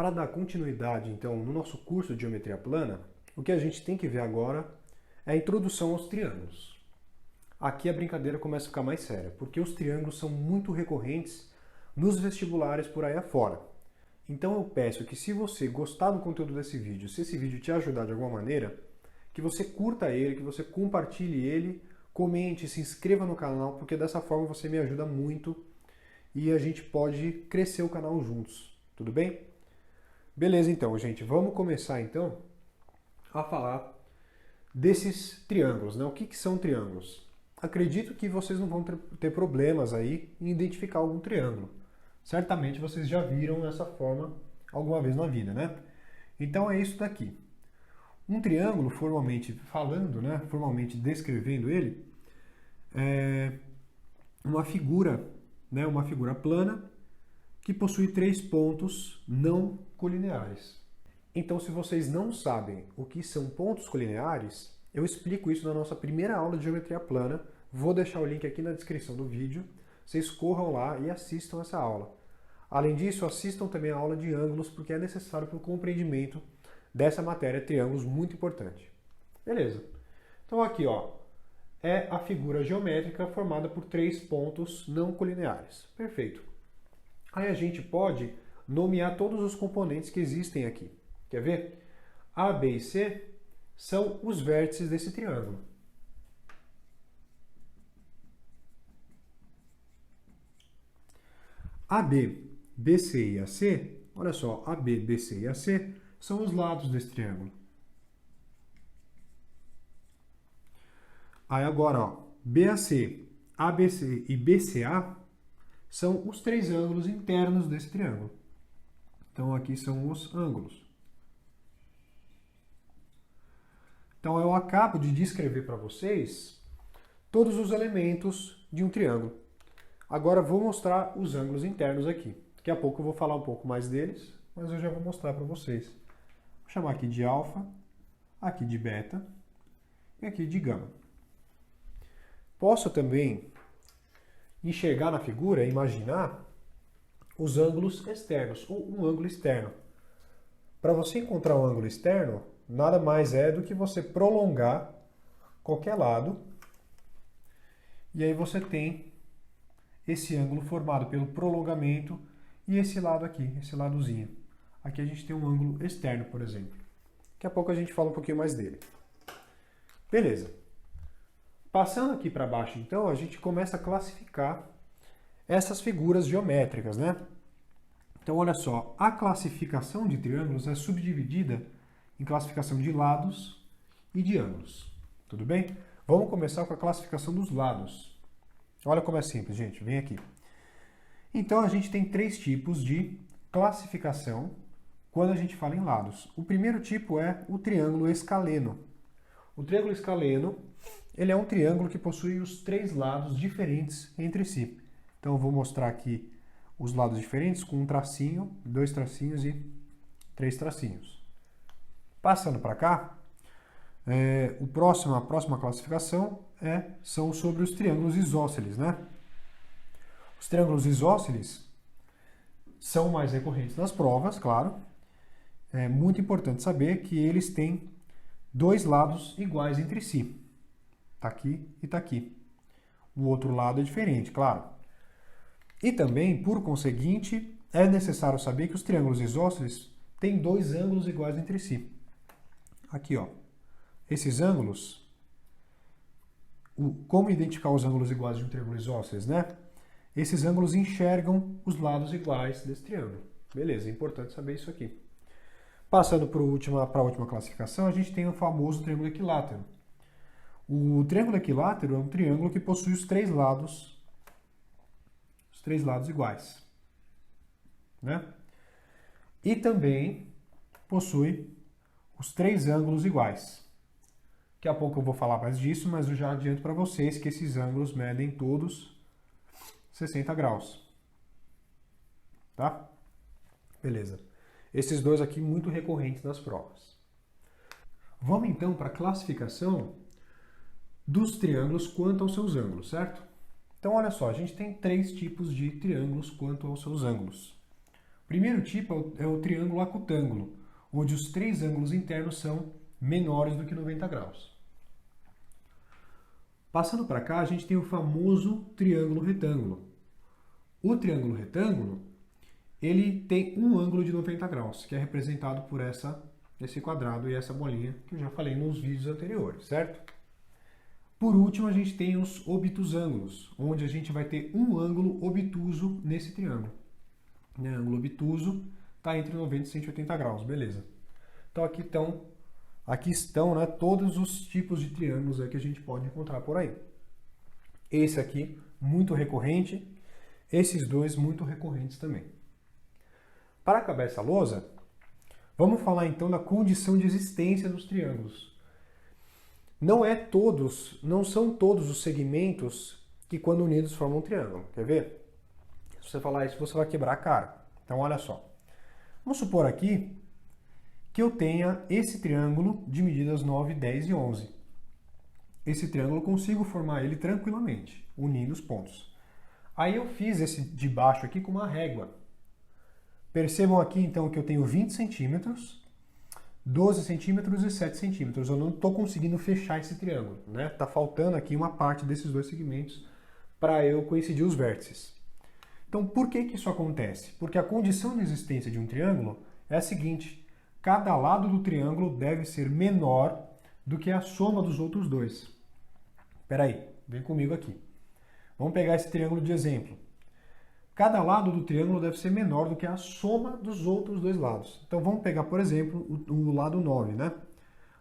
Para dar continuidade, então, no nosso curso de geometria plana, o que a gente tem que ver agora é a introdução aos triângulos. Aqui a brincadeira começa a ficar mais séria, porque os triângulos são muito recorrentes nos vestibulares por aí afora. Então eu peço que, se você gostar do conteúdo desse vídeo, se esse vídeo te ajudar de alguma maneira, que você curta ele, que você compartilhe ele, comente, se inscreva no canal, porque dessa forma você me ajuda muito e a gente pode crescer o canal juntos, tudo bem? Beleza, então, gente, vamos começar então a falar desses triângulos, né? O que são triângulos? Acredito que vocês não vão ter problemas aí em identificar algum triângulo. Certamente vocês já viram essa forma alguma vez na vida, né? Então é isso daqui. Um triângulo, formalmente falando, né, formalmente descrevendo ele, é uma figura, né, uma figura plana que possui três pontos não colineares. Então, se vocês não sabem o que são pontos colineares, eu explico isso na nossa primeira aula de geometria plana. Vou deixar o link aqui na descrição do vídeo. Vocês corram lá e assistam essa aula. Além disso, assistam também a aula de ângulos, porque é necessário para o compreendimento dessa matéria, triângulos, muito importante. Beleza. Então aqui, ó, é a figura geométrica formada por três pontos não colineares. Perfeito. Aí a gente pode nomear todos os componentes que existem aqui. Quer ver? A, B e C são os vértices desse triângulo. AB, BC e AC, olha só, AB, BC e AC são os lados desse triângulo. Aí agora, ó, BAC, ABC e BCA são os três ângulos internos desse triângulo. Então aqui são os ângulos. Então eu acabo de descrever para vocês todos os elementos de um triângulo. Agora vou mostrar os ângulos internos aqui. Daqui a pouco eu vou falar um pouco mais deles, mas eu já vou mostrar para vocês. Vou chamar aqui de alfa, aqui de beta e aqui de gama. Posso também enxergar na figura, imaginar os ângulos externos, ou um ângulo externo. Para você encontrar um ângulo externo, nada mais é do que você prolongar qualquer lado, e aí você tem esse ângulo formado pelo prolongamento e esse lado aqui, esse ladozinho. Aqui a gente tem um ângulo externo, por exemplo. Daqui a pouco a gente fala um pouquinho mais dele. Beleza. Passando aqui para baixo, então, a gente começa a classificar essas figuras geométricas, né? Então, olha só, a classificação de triângulos é subdividida em classificação de lados e de ângulos. Tudo bem? Vamos começar com a classificação dos lados. Olha como é simples, gente. Vem aqui. Então, a gente tem três tipos de classificação quando a gente fala em lados. O primeiro tipo é o triângulo escaleno. O triângulo escaleno, ele é um triângulo que possui os três lados diferentes entre si. Então, eu vou mostrar aqui os lados diferentes com um tracinho, dois tracinhos e três tracinhos. Passando para cá, a próxima classificação são sobre os triângulos isósceles, né? Os triângulos isósceles são mais recorrentes nas provas, claro. É muito importante saber que eles têm dois lados iguais entre si. Está aqui e está aqui. O outro lado é diferente, claro. E também, por conseguinte, é necessário saber que os triângulos isósceles têm dois ângulos iguais entre si. Aqui, ó. Esses ângulos, como identificar os ângulos iguais de um triângulo isósceles, né? Esses ângulos enxergam os lados iguais desse triângulo. Beleza, é importante saber isso aqui. Passando para a última classificação, a gente tem o famoso triângulo equilátero. O triângulo equilátero é um triângulo que possui os três lados iguais, né? E também possui os três ângulos iguais. Daqui a pouco eu vou falar mais disso, mas eu já adianto para vocês que esses ângulos medem todos 60 graus. Tá? Beleza. Esses dois aqui muito recorrentes nas provas. Vamos então para a classificação dos triângulos quanto aos seus ângulos, certo? Então olha só, a gente tem três tipos de triângulos quanto aos seus ângulos. O Primeiro tipo é o triângulo acutângulo, onde os três ângulos internos são menores do que 90 graus. Passando para cá, a gente tem o famoso triângulo retângulo. O triângulo retângulo, ele tem um ângulo de 90 graus, que é representado por esse quadrado e essa bolinha que eu já falei nos vídeos anteriores, certo? Por último, a gente tem os obtusângulos, onde a gente vai ter um ângulo obtuso nesse triângulo. O ângulo obtuso está entre 90 e 180 graus, beleza. Então aqui estão, né, todos os tipos de triângulos aí que a gente pode encontrar por aí. Esse aqui, muito recorrente, esses dois muito recorrentes também. Para acabar essa lousa, vamos falar então da condição de existência dos triângulos. Não são todos os segmentos que quando unidos formam um triângulo. Quer ver? Se você falar isso, você vai quebrar a cara. Então olha só. Vamos supor aqui que eu tenha esse triângulo de medidas 9, 10 e 11. Esse triângulo eu consigo formar ele tranquilamente, unindo os pontos. Aí eu fiz esse de baixo aqui com uma régua. Percebam aqui então que eu tenho 20 centímetros, 12 centímetros e 7 centímetros. Eu não estou conseguindo fechar esse triângulo, né? Está faltando aqui uma parte desses dois segmentos para eu coincidir os vértices. Então, por que isso acontece? Porque a condição de existência de um triângulo é a seguinte: cada lado do triângulo deve ser menor do que a soma dos outros dois. Espera aí, vem comigo aqui. Vamos pegar esse triângulo de exemplo. Cada lado do triângulo deve ser menor do que a soma dos outros dois lados. Então vamos pegar, por exemplo, o lado 9, né?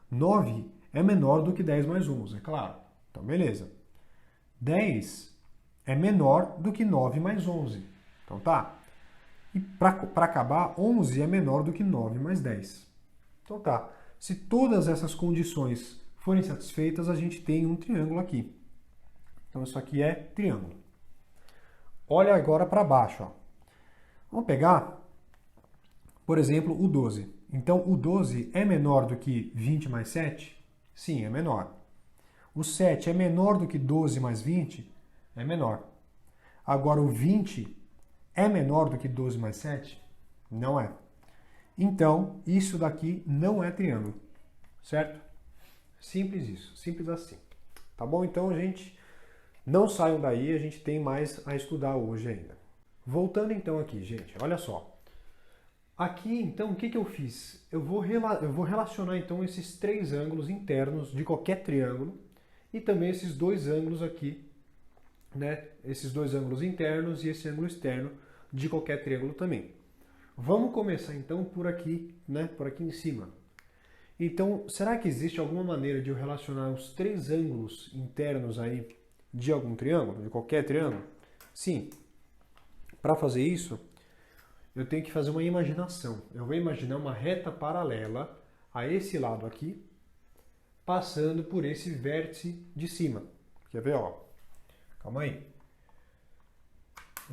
9 é menor do que 10 mais 11, é claro. Então beleza. 10 é menor do que 9 mais 11. Então tá. E para acabar, 11 é menor do que 9 mais 10. Então tá. Se todas essas condições forem satisfeitas, a gente tem um triângulo aqui. Então isso aqui é triângulo. Olha agora para baixo. Ó. Vamos pegar, por exemplo, o 12. Então o 12 é menor do que 20 mais 7? Sim, é menor. O 7 é menor do que 12 mais 20? É menor. Agora o 20 é menor do que 12 mais 7? Não é. Então, isso daqui não é triângulo, certo? Simples isso, simples assim. Tá bom? Então, gente, não saiam daí, a gente tem mais a estudar hoje ainda. Voltando então aqui, gente, olha só. Aqui, então, o que eu fiz? Eu vou relacionar, então, esses três ângulos internos de qualquer triângulo e também esses dois ângulos aqui, né? Esses dois ângulos internos e esse ângulo externo de qualquer triângulo também. Vamos começar então por aqui, né? Por aqui em cima. Então, será que existe alguma maneira de eu relacionar os três ângulos internos aí de algum triângulo, de qualquer triângulo? Sim. Para fazer isso, eu tenho que fazer uma imaginação. Eu vou imaginar uma reta paralela a esse lado aqui, passando por esse vértice de cima. Quer ver? Ó? Calma aí.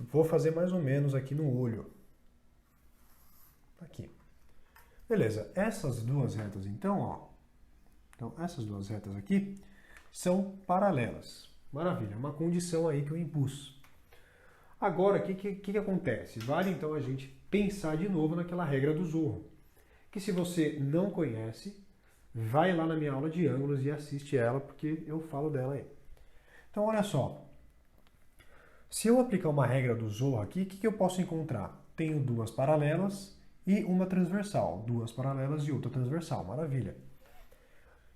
Vou fazer mais ou menos aqui no olho. Aqui. Beleza. Essas duas retas, então, ó. Então, essas duas retas aqui são paralelas. Maravilha. Uma condição aí que eu impus. Agora, o que acontece? Vale, então, a gente pensar de novo naquela regra do Zorro. Que se você não conhece, vai lá na minha aula de ângulos e assiste ela, porque eu falo dela aí. Então, olha só. Se eu aplicar uma regra do Zorro aqui, o que eu posso encontrar? Tenho duas paralelas e uma transversal. Duas paralelas e outra transversal. Maravilha.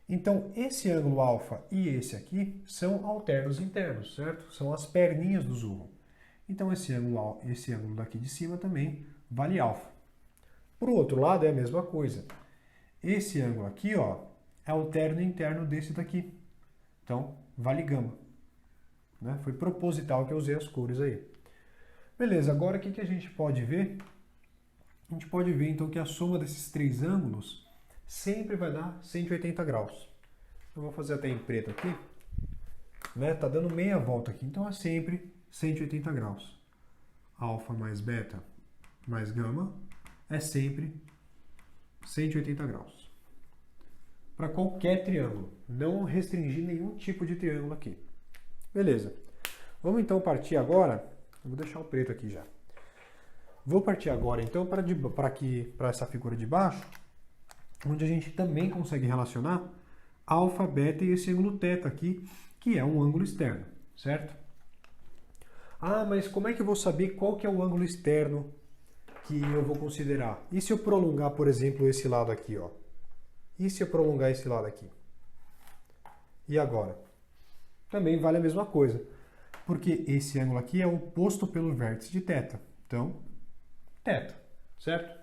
Então, esse ângulo alfa e esse aqui são alternos internos, certo? São as perninhas do Zorro. Então, esse ângulo daqui de cima também vale alfa. Para o outro lado é a mesma coisa. Esse ângulo aqui, ó, é o terno interno desse daqui. Então, vale gama. Né? Foi proposital que eu usei as cores aí. Beleza, agora o que a gente pode ver? A gente pode ver, então, que a soma desses três ângulos sempre vai dar 180 graus. Eu vou fazer até em preto aqui. Né? Tá dando meia volta aqui, então é sempre 180 graus. Alfa mais beta mais gama é sempre 180 graus. Para qualquer triângulo. Não restringir nenhum tipo de triângulo aqui. Beleza. Vamos então partir agora. Eu vou deixar o preto aqui já. Vou partir agora então para essa figura de baixo, onde a gente também consegue relacionar alfa, beta e esse ângulo θ aqui, que é um ângulo externo, certo? Ah, mas como é que eu vou saber qual que é o ângulo externo que eu vou considerar? E se eu prolongar, por exemplo, esse lado aqui, ó? E se eu prolongar esse lado aqui? E agora? Também vale a mesma coisa, porque esse ângulo aqui é oposto pelo vértice de θ. Então, θ, certo?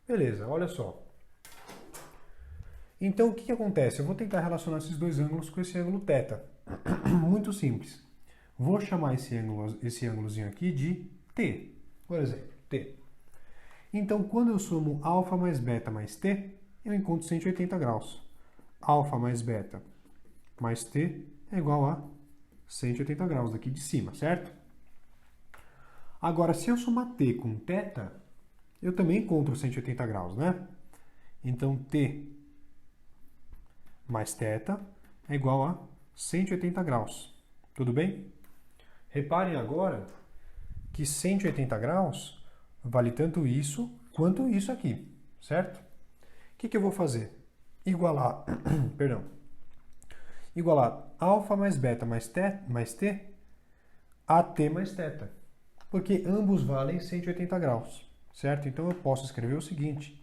Beleza, olha só. Então, o que acontece? Eu vou tentar relacionar esses dois ângulos com esse ângulo θ. Muito simples. Vou chamar esse ângulozinho aqui de t, por exemplo, t. Então, quando eu somo alfa mais beta mais t, eu encontro 180 graus. Alfa mais beta mais t é igual a 180 graus daqui de cima, certo? Agora, se eu somar t com θ, eu também encontro 180 graus, né? Então, t mais θ é igual a 180 graus. Tudo bem? Reparem agora que 180 graus vale tanto isso quanto isso aqui, certo? O que eu vou fazer? Igualar, perdão, igualar alfa mais beta mais t a t mais θ, porque ambos valem 180 graus, certo? Então eu posso escrever o seguinte: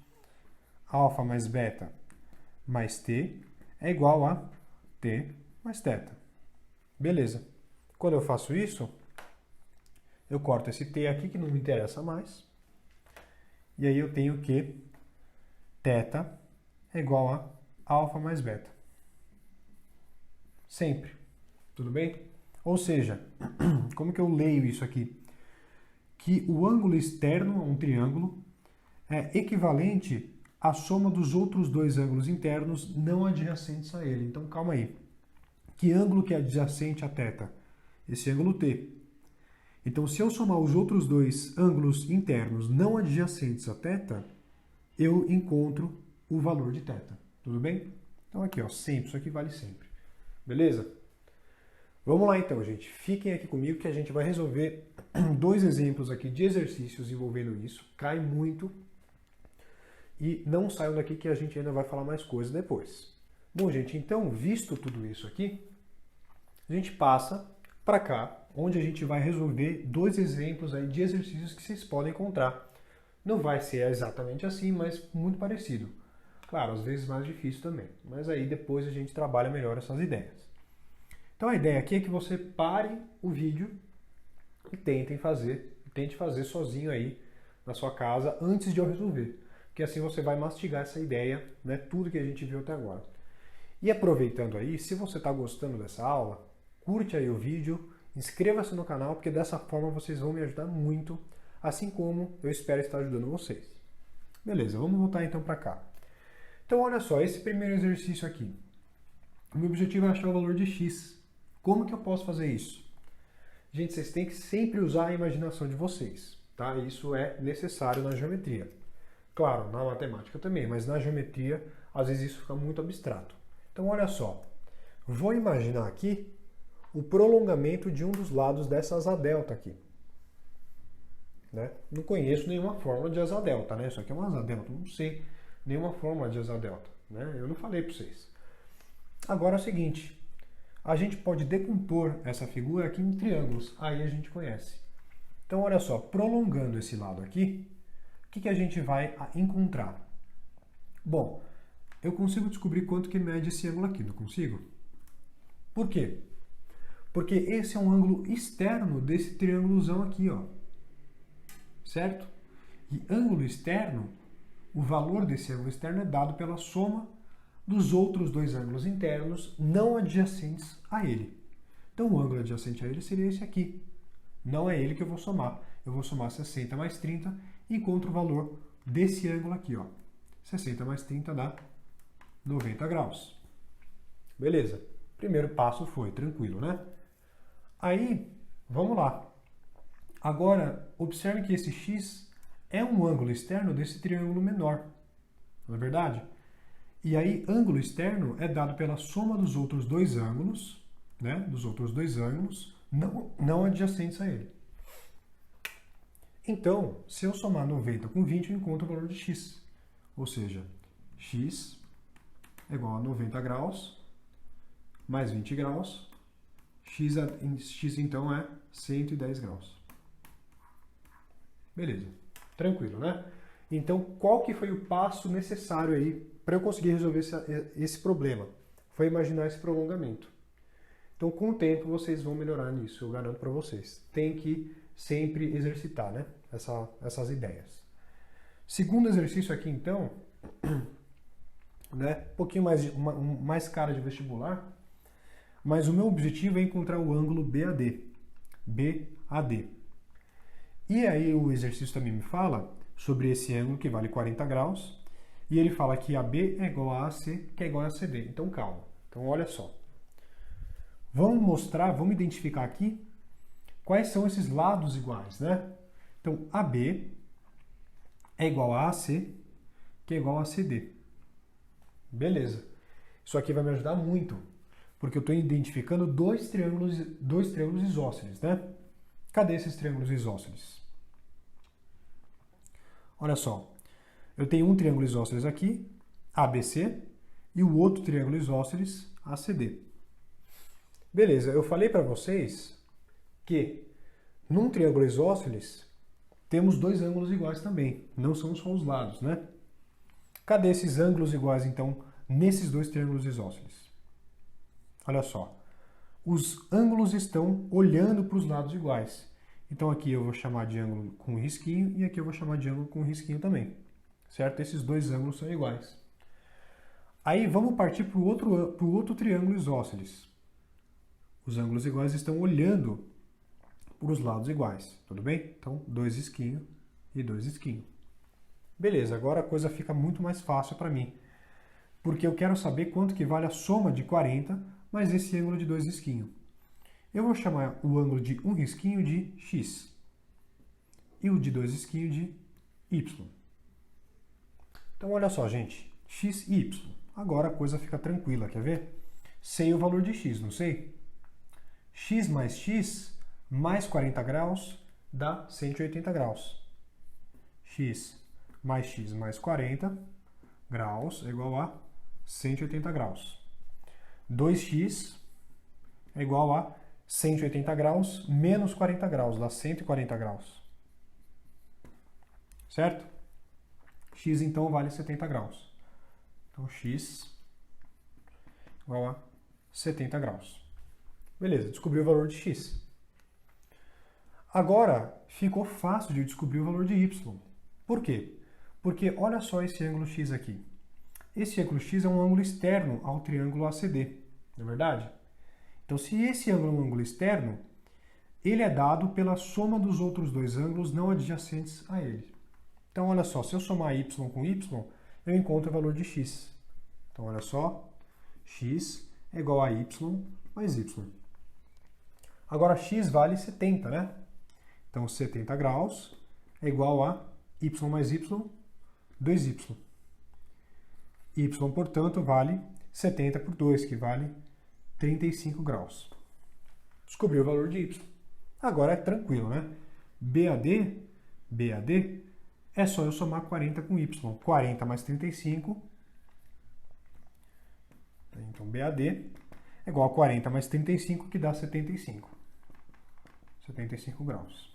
alfa mais beta mais t é igual a t mais θ. Beleza. Quando eu faço isso, eu corto esse t aqui, que não me interessa mais. E aí eu tenho que θ é igual a alfa mais beta. Sempre. Tudo bem? Ou seja, como que eu leio isso aqui? Que o ângulo externo, um triângulo, é equivalente à soma dos outros dois ângulos internos não adjacentes a ele. Então, calma aí. Que ângulo que é adjacente a θ? Esse ângulo t. Então, se eu somar os outros dois ângulos internos não adjacentes a θ, eu encontro o valor de θ. Tudo bem? Então, aqui, ó, sempre. Isso aqui vale sempre. Beleza? Vamos lá, então, gente. Fiquem aqui comigo que a gente vai resolver dois exemplos aqui de exercícios envolvendo isso. Cai muito. E não saiam daqui que a gente ainda vai falar mais coisas depois. Bom, gente, então, visto tudo isso aqui, a gente passa para cá, onde a gente vai resolver dois exemplos aí de exercícios que vocês podem encontrar. Não vai ser exatamente assim, mas muito parecido. Claro, às vezes mais difícil também, mas aí depois a gente trabalha melhor essas ideias. Então a ideia aqui é que você pare o vídeo e tente fazer sozinho aí na sua casa antes de eu resolver, porque assim você vai mastigar essa ideia, né, tudo que a gente viu até agora. E aproveitando aí, se você está gostando dessa aula, curte aí o vídeo, inscreva-se no canal, porque dessa forma vocês vão me ajudar muito, assim como eu espero estar ajudando vocês. Beleza, vamos voltar então para cá. Então olha só, esse primeiro exercício aqui. O meu objetivo é achar o valor de x. Como que eu posso fazer isso? Gente, vocês têm que sempre usar a imaginação de vocês, tá? Isso é necessário na geometria. Claro, na matemática também, mas na geometria, às vezes isso fica muito abstrato. Então olha só, vou imaginar aqui o prolongamento de um dos lados dessa asa delta aqui. Né? Não conheço nenhuma fórmula de asa delta, né? Isso aqui é uma asa delta, não sei nenhuma fórmula de asa delta, né? Eu não falei para vocês. Agora é o seguinte, a gente pode decompor essa figura aqui em triângulos, aí a gente conhece. Então olha só, prolongando esse lado aqui, o que a gente vai encontrar? Bom, eu consigo descobrir quanto que mede esse ângulo aqui, não consigo? Por quê? Porque esse é um ângulo externo desse triângulozão aqui, ó. Certo? E ângulo externo, o valor desse ângulo externo é dado pela soma dos outros dois ângulos internos não adjacentes a ele. Então o ângulo adjacente a ele seria esse aqui. Não é ele que eu vou somar. Eu vou somar 60 mais 30 e encontro o valor desse ângulo aqui, ó. 60 mais 30 dá 90 graus. Beleza. Primeiro passo foi tranquilo, né? Aí, vamos lá. Agora, observe que esse x é um ângulo externo desse triângulo menor. Não é verdade? E aí, ângulo externo é dado pela soma dos outros dois ângulos, né? Dos outros dois ângulos não adjacentes a ele. Então, se eu somar 90 com 20, eu encontro o valor de x. Ou seja, x é igual a 90 graus mais 20 graus. X então é 110 graus. Beleza. Tranquilo, né? Então, qual que foi o passo necessário aí para eu conseguir resolver esse problema? Foi imaginar esse prolongamento. Então, com o tempo, vocês vão melhorar nisso, eu garanto para vocês. Tem que sempre exercitar, né? Essas ideias. Segundo exercício aqui, então, né? Um pouquinho mais cara de vestibular, mas o meu objetivo é encontrar o ângulo BAD. BAD. E aí o exercício também me fala sobre esse ângulo que vale 40 graus, e ele fala que AB é igual a AC, que é igual a CD. Então, calma. Então, olha só. Vamos identificar aqui quais são esses lados iguais, né? Então, AB é igual a AC, que é igual a CD. Beleza. Isso aqui vai me ajudar muito, porque eu estou identificando dois triângulos isósceles, né? Cadê esses triângulos isósceles? Olha só. Eu tenho um triângulo isósceles aqui, ABC, e o outro triângulo isósceles, ACD. Beleza, eu falei para vocês que num triângulo isósceles temos dois ângulos iguais também, não são só os lados, né? Cadê esses ângulos iguais, então, nesses dois triângulos isósceles? Olha só, os ângulos estão olhando para os lados iguais. Então aqui eu vou chamar de ângulo com risquinho e aqui eu vou chamar de ângulo com risquinho também, certo? Esses dois ângulos são iguais. Aí vamos partir para o outro triângulo isósceles. Os ângulos iguais estão olhando para os lados iguais, tudo bem? Então, dois risquinhos e dois risquinhos. Beleza, agora a coisa fica muito mais fácil para mim, porque eu quero saber quanto que vale a soma de 40 mais esse ângulo de dois risquinhos. Eu vou chamar o ângulo de um risquinho de x e o de dois risquinhos de y. Então, olha só, gente, x e y. Agora a coisa fica tranquila, quer ver? Sei o valor de x, não sei? X mais 40 graus dá 180 graus. X mais 40 graus é igual a 180 graus. 2x é igual a 180 graus menos 40 graus, dá 140 graus. Certo? X então vale 70 graus. Então x igual a 70 graus. Beleza, descobri o valor de x. Agora, ficou fácil de descobrir o valor de y. Por quê? Porque olha só esse ângulo x aqui. Esse ângulo x é um ângulo externo ao triângulo ACD, não é verdade? Então, se esse ângulo é um ângulo externo, ele é dado pela soma dos outros dois ângulos não adjacentes a ele. Então, olha só, se eu somar y com y, eu encontro o valor de x. Então, olha só, x é igual a y mais y. Agora, x vale 70, né? Então, 70 graus é igual a y mais y, 2y. Y, portanto, vale 70 por 2, que vale 35 graus. Descobri o valor de y. Agora é tranquilo, né? BAD é só eu somar 40 com y. 40 mais 35. Então, BAD é igual a 40 mais 35, que dá 75. 75 graus.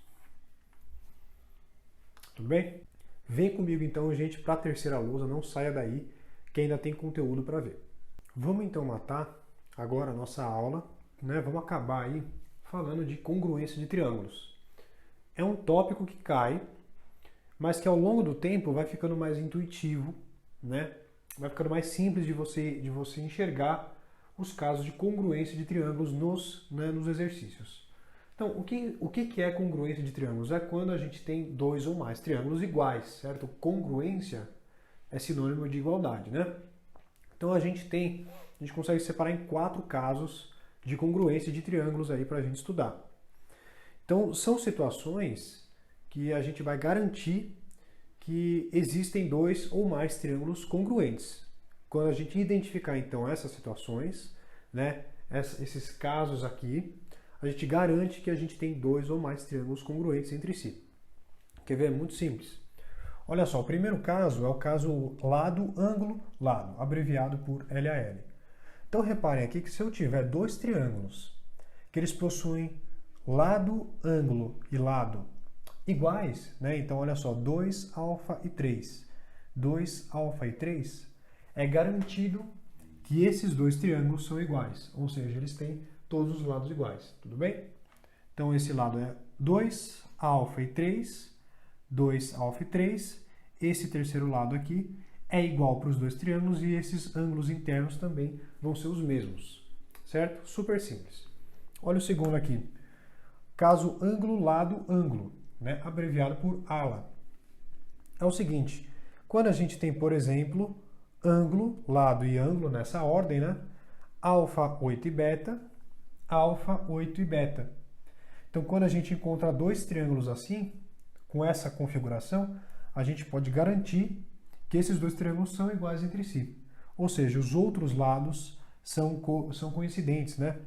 Tudo bem? Vem comigo então, gente, para a terceira lousa. Não saia daí, que ainda tem conteúdo para ver. Vamos então matar agora a nossa aula, né? Vamos acabar aí falando de congruência de triângulos. É um tópico que cai, mas que ao longo do tempo vai ficando mais intuitivo, né? Vai ficando mais simples de você enxergar os casos de congruência de triângulos nos exercícios. Então, o que é congruência de triângulos? É quando a gente tem dois ou mais triângulos iguais, certo? Congruência é sinônimo de igualdade, né? Então, a gente consegue separar em 4 casos de congruência de triângulos aí para a gente estudar. Então, são situações que a gente vai garantir que existem dois ou mais triângulos congruentes. Quando a gente identificar, então, essas situações, né, esses casos aqui, a gente garante que a gente tem dois ou mais triângulos congruentes entre si. Quer ver? É muito simples. Olha só, o primeiro caso é o caso lado, ângulo, lado, abreviado por LAL. Então reparem aqui que se eu tiver dois triângulos que eles possuem lado, ângulo e lado iguais, né? Então olha só, 2α e 3. 2α e 3 é garantido que esses dois triângulos são iguais, ou seja, eles têm todos os lados iguais, tudo bem? Então esse lado é 2α e 3, 2α e 3. Esse terceiro lado aqui é igual para os dois triângulos e esses ângulos internos também vão ser os mesmos, certo? Super simples. Olha o segundo aqui. Caso ângulo, lado, ângulo, né? Abreviado por ALA. É o seguinte, quando a gente tem, por exemplo, ângulo, lado e ângulo nessa ordem, né? Alfa 8 e beta, alfa 8 e beta. Então, quando a gente encontra dois triângulos assim, com essa configuração, a gente pode garantir que esses dois triângulos são iguais entre si. Ou seja, os outros lados são coincidentes, né?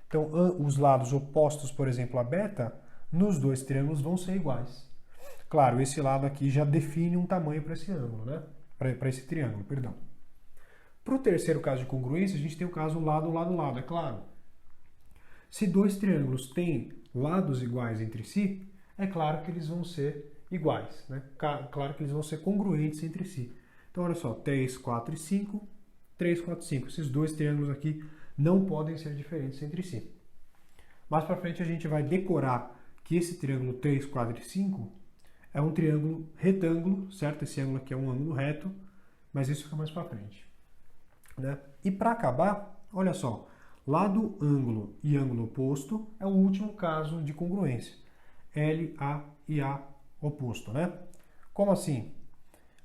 Então, os lados opostos, por exemplo, a beta, nos dois triângulos vão ser iguais. Claro, esse lado aqui já define um tamanho para esse ângulo, né? Para esse triângulo, perdão. Para o terceiro caso de congruência, a gente tem o caso lado, lado, lado, é claro. Se dois triângulos têm lados iguais entre si, é claro que eles vão ser iguais, né? Claro que eles vão ser congruentes entre si. Então, olha só, 3, 4 e 5, 3, 4 e 5. Esses dois triângulos aqui não podem ser diferentes entre si. Mais para frente a gente vai decorar que esse triângulo 3, 4 e 5 é um triângulo retângulo, certo? Esse ângulo aqui é um ângulo reto, mas isso fica mais para frente, né? E para acabar, olha só, lado, ângulo e ângulo oposto é o último caso de congruência. L, A e A oposto, né? Como assim?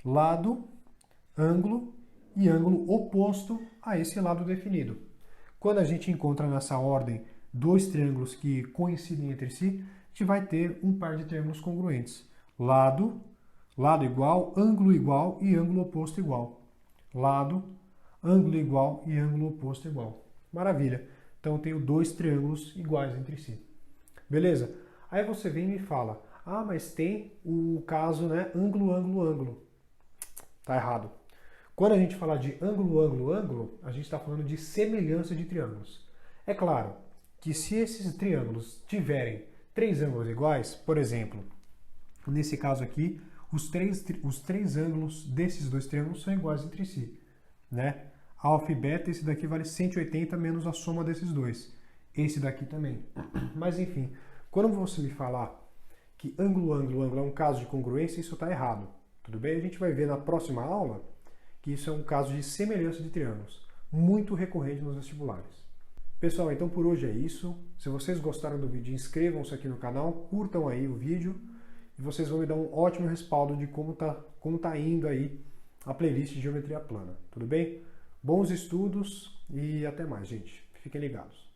Lado, ângulo e ângulo oposto a esse lado definido. Quando a gente encontra nessa ordem dois triângulos que coincidem entre si, a gente vai ter um par de triângulos congruentes. Lado, lado igual, ângulo igual e ângulo oposto igual. Lado, ângulo igual e ângulo oposto igual. Maravilha! Então eu tenho dois triângulos iguais entre si. Beleza? Aí você vem e me fala, ah, mas tem o caso, né, ângulo, ângulo, ângulo. Tá errado. Quando a gente fala de ângulo, ângulo, ângulo, a gente está falando de semelhança de triângulos. É claro que se esses triângulos tiverem três ângulos iguais, por exemplo, nesse caso aqui, os três ângulos desses dois triângulos são iguais entre si, né? Alfa e beta, esse daqui vale 180 menos a soma desses dois. Esse daqui também. Mas enfim, quando você me falar que ângulo, ângulo, ângulo é um caso de congruência, isso está errado. Tudo bem? A gente vai ver na próxima aula que isso é um caso de semelhança de triângulos, muito recorrente nos vestibulares. Pessoal, então por hoje é isso. Se vocês gostaram do vídeo, inscrevam-se aqui no canal, curtam aí o vídeo e vocês vão me dar um ótimo respaldo de como tá indo aí a playlist de Geometria Plana. Tudo bem? Bons estudos e até mais, gente. Fiquem ligados.